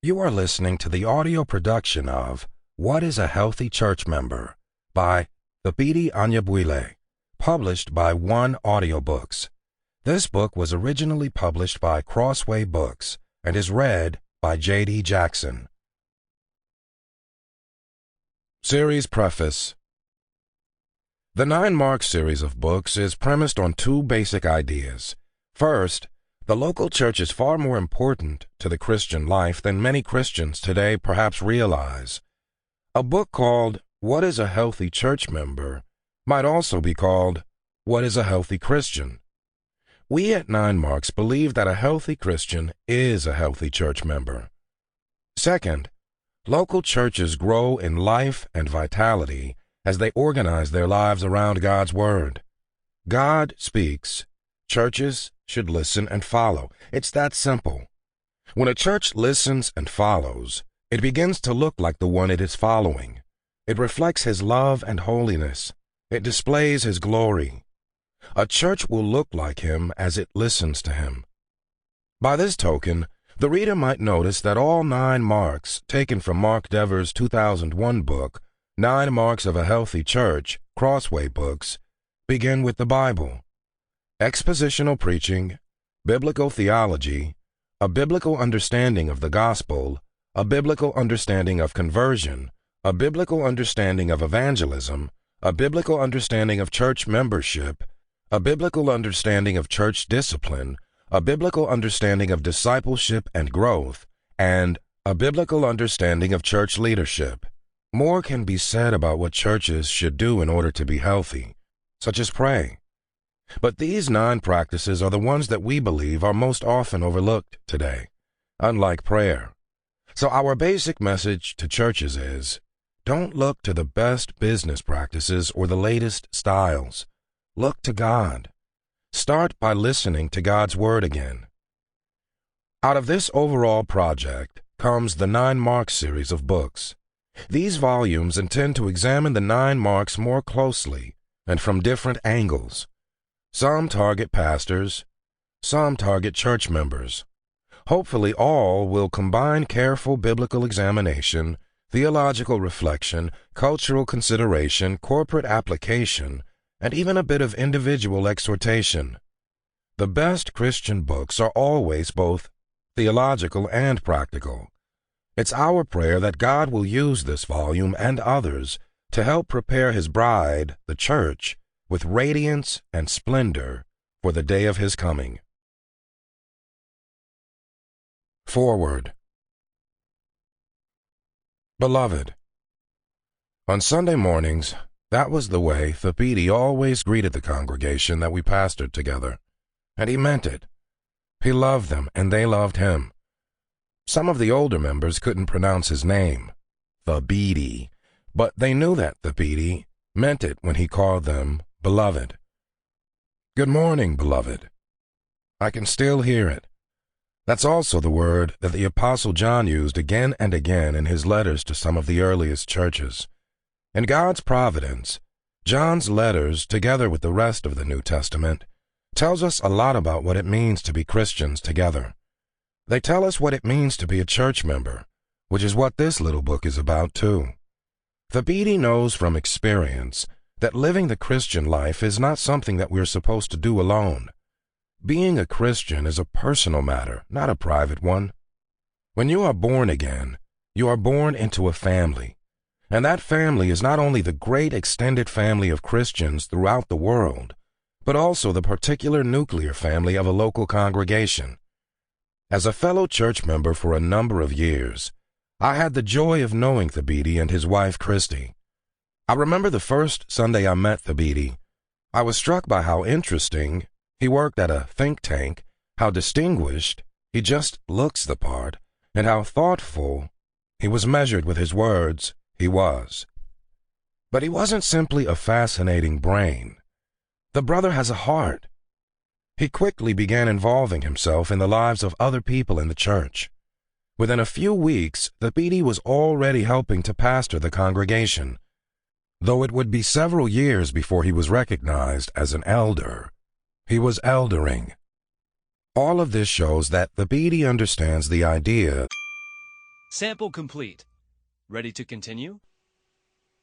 You are listening to the audio production of What is a Healthy Church Member by Thabiti Anyabwile, published by Audiobooks. This book was originally published by Crossway Books and is read by J.D. Jackson. Series Preface. The 9 Marks series of books is premised on 2 basic ideas. First, the local church is far more important to the Christian life than many Christians today perhaps realize. A book called What is a Healthy Church Member might also be called What is a Healthy Christian? We at 9 Marks believe that a healthy Christian is a healthy church member. Second, local churches grow in life and vitality as they organize their lives around God's Word. God speaks. Churches should listen and follow. It's that simple. When a church listens and follows, it begins to look like the one it is following. It reflects His love and holiness. It displays His glory. A church will look like Him as it listens to Him. By this token, the reader might notice that all 9 marks taken from Mark Dever's 2001 book, 9 Marks of a Healthy Church, Crossway Books, begin with the Bible. Expositional preaching, biblical theology, a biblical understanding of the gospel, a biblical understanding of conversion, a biblical understanding of evangelism, a biblical understanding of church membership, a biblical understanding of church discipline, a biblical understanding of discipleship and growth, and a biblical understanding of church leadership. More can be said about what churches should do in order to be healthy, such as pray. But these 9 practices are the ones that we believe are most often overlooked today, unlike prayer. So our basic message to churches is, don't look to the best business practices or the latest styles. Look to God. Start by listening to God's Word again. Out of this overall project comes the 9 Marks series of books. These volumes intend to examine the 9 marks more closely and from different angles. Some target pastors, some target church members. Hopefully all will combine careful biblical examination, theological reflection, cultural consideration, corporate application, and even a bit of individual exhortation. The best Christian books are always both theological and practical. It's our prayer that God will use this volume and others to help prepare His bride, the church, with radiance and splendor for the day of His coming. Forward. Beloved, on Sunday mornings, that was the way Thabiti always greeted the congregation that we pastored together, and he meant it. He loved them, and they loved him. Some of the older members couldn't pronounce his name, Thabiti, but they knew that Thabiti meant it when he called them beloved. Good morning, beloved. I can still hear it. That's also the word that the Apostle John used again and again in his letters to some of the earliest churches. In God's providence, John's letters, together with the rest of the New Testament, tells us a lot about what it means to be Christians together. They tell us what it means to be a church member, which is what this little book is about too. Thabiti knows from experience that living the Christian life is not something that we're supposed to do alone. Being a Christian is a personal matter, not a private one. When you are born again, you are born into a family, and that family is not only the great extended family of Christians throughout the world, but also the particular nuclear family of a local congregation. As a fellow church member for a number of years, I had the joy of knowing Thabiti and his wife Christy. I remember the first Sunday I met Thabiti. I was struck by how interesting he worked at a think tank, how distinguished, he just looks the part, and how thoughtful he was measured with his words, he was. But he wasn't simply a fascinating brain. The brother has a heart. He quickly began involving himself in the lives of other people in the church. Within a few weeks, Thabiti was already helping to pastor the congregation. Though it would be several years before he was recognized as an elder, he was eldering. All of this shows that Thabiti understands the idea Sample complete. Ready to continue?